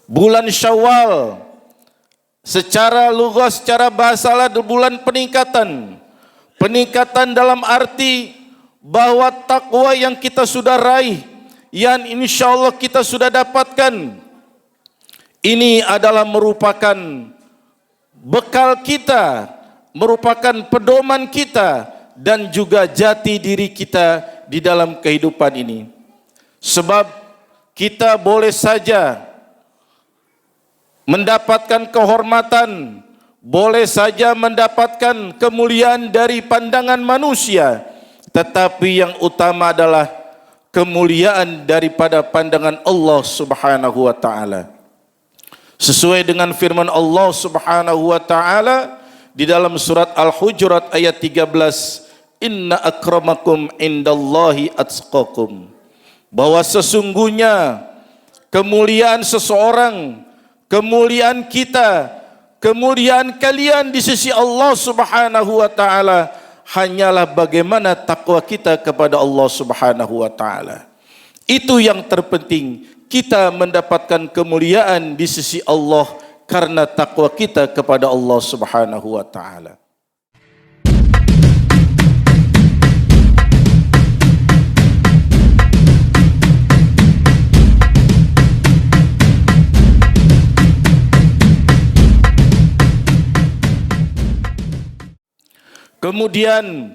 Bulan Syawal secara lugah, secara bahasa adalah bulan peningkatan. Peningkatan dalam arti bahwa takwa yang kita sudah raih, yang insya Allah kita sudah dapatkan, ini adalah merupakan bekal kita, merupakan pedoman kita, dan juga jati diri kita di dalam kehidupan ini. Sebab kita boleh saja mendapatkan kehormatan, boleh saja mendapatkan kemuliaan dari pandangan manusia, tetapi yang utama adalah kemuliaan daripada pandangan Allah Subhanahu wa taala. Sesuai dengan firman Allah Subhanahu wa taala di dalam surat Al-Hujurat ayat 13, "Inna akramakum indallahi atqakum." Bahwa sesungguhnya kemuliaan seseorang, kemuliaan kita, kemuliaan kalian di sisi Allah Subhanahu wa taala hanyalah bagaimana takwa kita kepada Allah Subhanahu wa taala. Itu yang terpenting, kita mendapatkan kemuliaan di sisi Allah karena takwa kita kepada Allah Subhanahu wa taala. Kemudian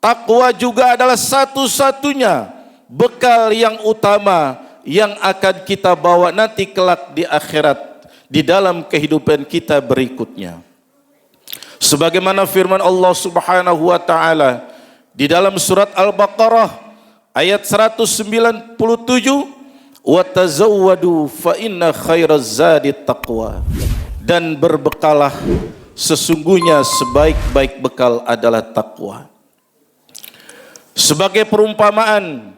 takwa juga adalah satu-satunya bekal yang utama yang akan kita bawa nanti kelak di akhirat, di dalam kehidupan kita berikutnya. Sebagaimana firman Allah Subhanahu wa taala di dalam surat Al-Baqarah ayat 197, "Wa tazawwadu fa inna khairaz zadi taqwa." Dan berbekalah, sesungguhnya sebaik-baik bekal adalah takwa. Sebagai perumpamaan,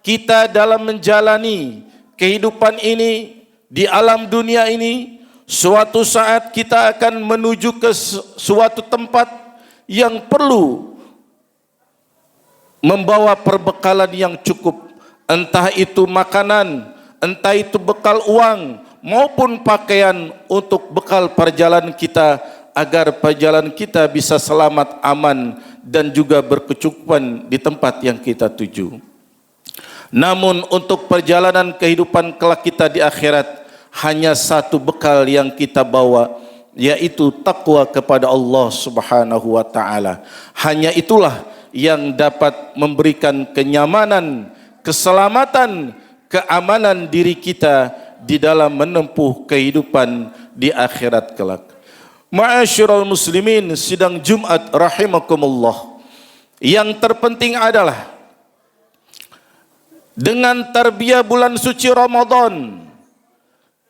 kita dalam menjalani kehidupan ini di alam dunia ini, suatu saat kita akan menuju ke suatu tempat yang perlu membawa perbekalan yang cukup, entah itu makanan, entah itu bekal uang maupun pakaian untuk bekal perjalanan kita, agar perjalanan kita bisa selamat, aman, dan juga berkecukupan di tempat yang kita tuju. Namun untuk perjalanan kehidupan kelak kita di akhirat, hanya satu bekal yang kita bawa, yaitu takwa kepada Allah Subhanahu wa taala. Hanya itulah yang dapat memberikan kenyamanan, keselamatan, keamanan diri kita di dalam menempuh kehidupan di akhirat kelak. Ma'asyiral muslimin, sidang Jumat rahimakumullah. Yang terpenting adalah dengan tarbiyah bulan suci Ramadan,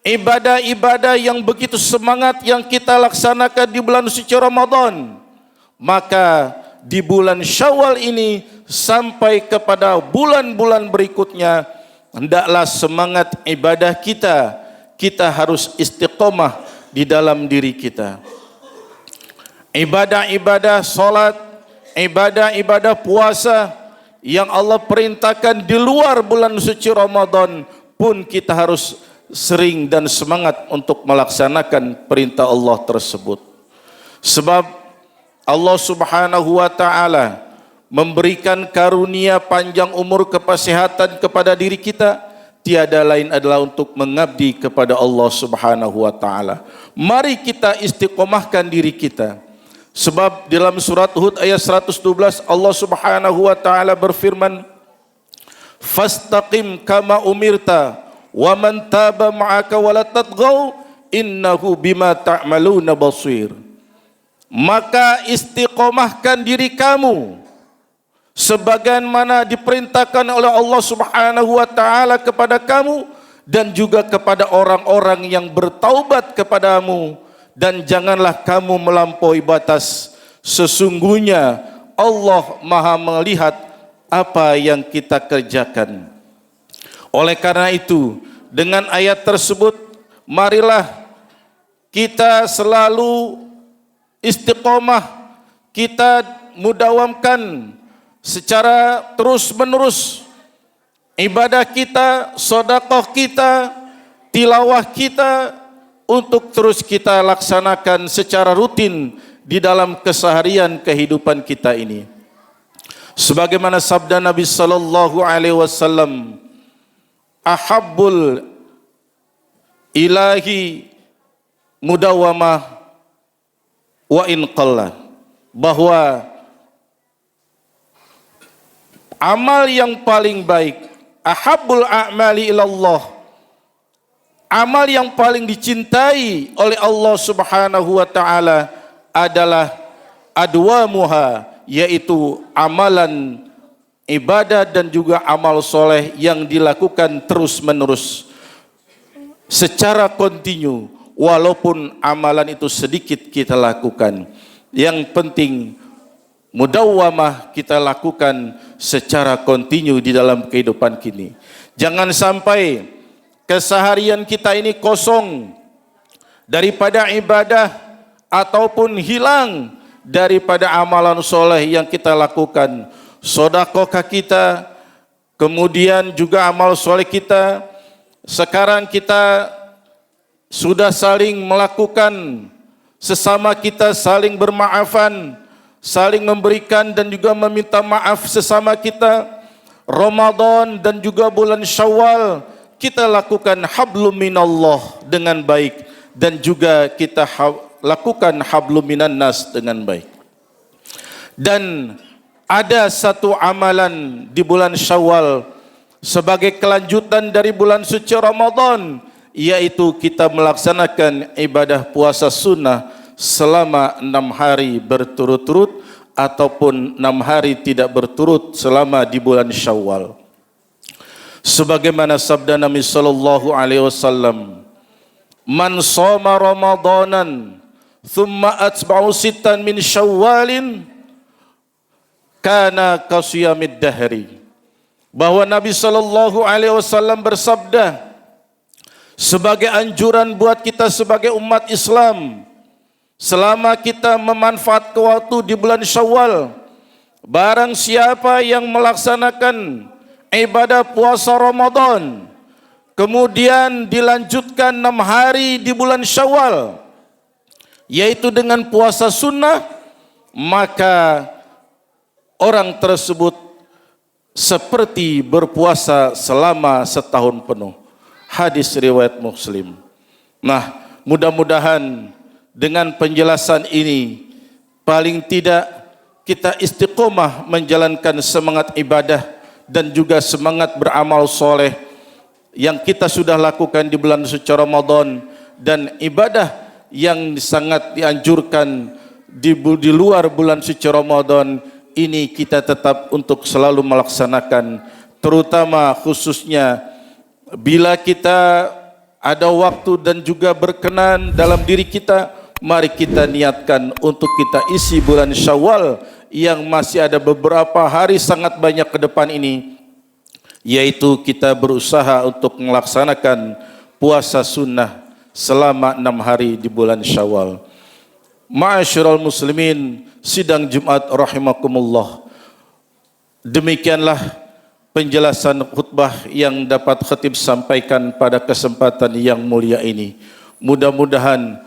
ibadah-ibadah yang begitu semangat yang kita laksanakan di bulan suci Ramadan, maka di bulan Syawal ini sampai kepada bulan-bulan berikutnya, hendaklah semangat ibadah kita harus istiqomah di dalam diri kita. Ibadah-ibadah salat, ibadah-ibadah puasa yang Allah perintahkan di luar bulan suci Ramadan pun kita harus sering dan semangat untuk melaksanakan perintah Allah tersebut. Sebab Allah Subhanahu wa taala memberikan karunia panjang umur kesehatan kepada diri kita, tiada lain adalah untuk mengabdi kepada Allah Subhanahu wa taala. Mari kita istiqomahkan diri kita. Sebab dalam surat Hud ayat 112 Allah Subhanahu wa taala berfirman, "Fastaqim kama umirta wa man taba ma'aka wa la tatghaw innahu bima ta'maluna basir." Maka istiqomahkan diri kamu sebagaimana diperintahkan oleh Allah Subhanahu wa taala kepada kamu dan juga kepada orang-orang yang bertaubat kepadamu, dan janganlah kamu melampaui batas. Sesungguhnya Allah Maha melihat apa yang kita kerjakan. Oleh karena itu, dengan ayat tersebut, marilah kita selalu istiqomah, kita mudawamkan secara terus menerus ibadah kita, sedekah kita, tilawah kita untuk terus kita laksanakan secara rutin di dalam keseharian kehidupan kita ini. Sebagaimana sabda Nabi sallallahu alaihi wasallam, ahabbul ilahi mudawamah wa in qalla, bahwa amal yang paling baik, ahabbul a'mali ilallah, amal yang paling dicintai oleh Allah Subhanahu wa taala adalah adwamuha, yaitu amalan ibadah dan juga amal soleh yang dilakukan terus menerus secara kontinu, walaupun amalan itu sedikit kita lakukan. Yang penting mudawwamah kita lakukan secara kontinu di dalam kehidupan kini. Jangan sampai keseharian kita ini kosong daripada ibadah ataupun hilang daripada amalan soleh yang kita lakukan. Sedekah kita, kemudian juga amal soleh kita. Sekarang kita sudah saling melakukan sesama kita, saling bermaafan, saling memberikan dan juga meminta maaf sesama kita. Ramadan dan juga bulan Syawal kita lakukan hablum minallah dengan baik, dan juga kita lakukan hablum minan nas dengan baik. Dan ada satu amalan di bulan Syawal sebagai kelanjutan dari bulan suci Ramadan, yaitu kita melaksanakan ibadah puasa sunnah selama 6 hari berturut-turut ataupun 6 hari tidak berturut selama di bulan Syawal. Sebagaimana sabda Nabi sallallahu alaihi wasallam, man shoma ramadanan thumma atba'u sittan min syawalin kana kasiyamid dahri. Bahwa Nabi sallallahu alaihi wasallam bersabda sebagai anjuran buat kita sebagai umat Islam, selama kita memanfaatkan waktu di bulan Syawal, barang siapa yang melaksanakan ibadah puasa Ramadan kemudian dilanjutkan 6 hari di bulan Syawal, yaitu dengan puasa sunnah, maka orang tersebut seperti berpuasa selama setahun penuh. Hadis riwayat Muslim. Nah, mudah-mudahan dengan penjelasan ini paling tidak kita istiqomah menjalankan semangat ibadah dan juga semangat beramal soleh yang kita sudah lakukan di bulan suci Ramadan, dan ibadah yang sangat dianjurkan di luar bulan suci Ramadan ini kita tetap untuk selalu melaksanakan, terutama khususnya bila kita ada waktu dan juga berkenan dalam diri kita, mari kita niatkan untuk kita isi bulan Syawal yang masih ada beberapa hari sangat banyak ke depan ini, yaitu kita berusaha untuk melaksanakan puasa sunnah selama 6 hari di bulan Syawal. Ma'asyiral muslimin, sidang Jumat rahimakumullah. Demikianlah penjelasan khutbah yang dapat khatib sampaikan pada kesempatan yang mulia ini. Mudah-mudahan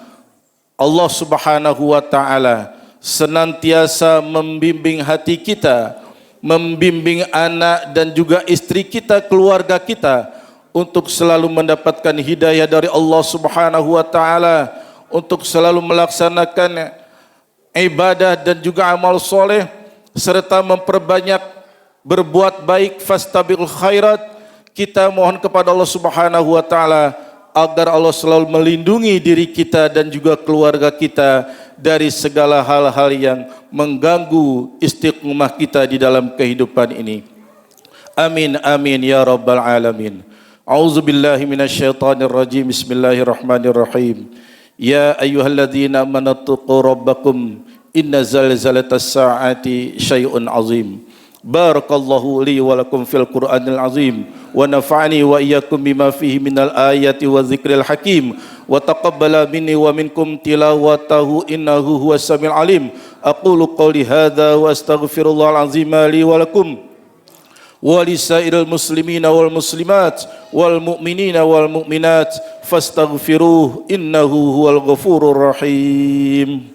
Allah Subhanahu wa taala senantiasa membimbing hati kita, membimbing anak dan juga istri kita, keluarga kita, untuk selalu mendapatkan hidayah dari Allah Subhanahu wa taala, untuk selalu melaksanakan ibadah dan juga amal soleh, serta memperbanyak berbuat baik, fastabiqul khairat. Kita mohon kepada Allah Subhanahu wa taala agar Allah selalu melindungi diri kita dan juga keluarga kita dari segala hal-hal yang mengganggu istiqomah kita di dalam kehidupan ini. Amin amin ya rabbal alamin. A'udzubillahi minasyaitonir rajim. Bismillahirrahmanirrahim. Ya ayyuhalladzina amanu taqu rabbakum inna zalzalatas saati syai'un azim. Barakallahu li wa lakum fil Qur'anil azim wa nafa'ani wa iyyakum bima fihi minal ayati wa dzikril hakim wa taqabbala minni wa minkum tilawatahu innahu huwas samiul alim. Aqulu qawli hadza wa astaghfirullahal azim li wa lakum ولسائر المسلمين والمسلمات والمؤمنين والمؤمنات فاستغفروه إنه هو الغفور الرحيم.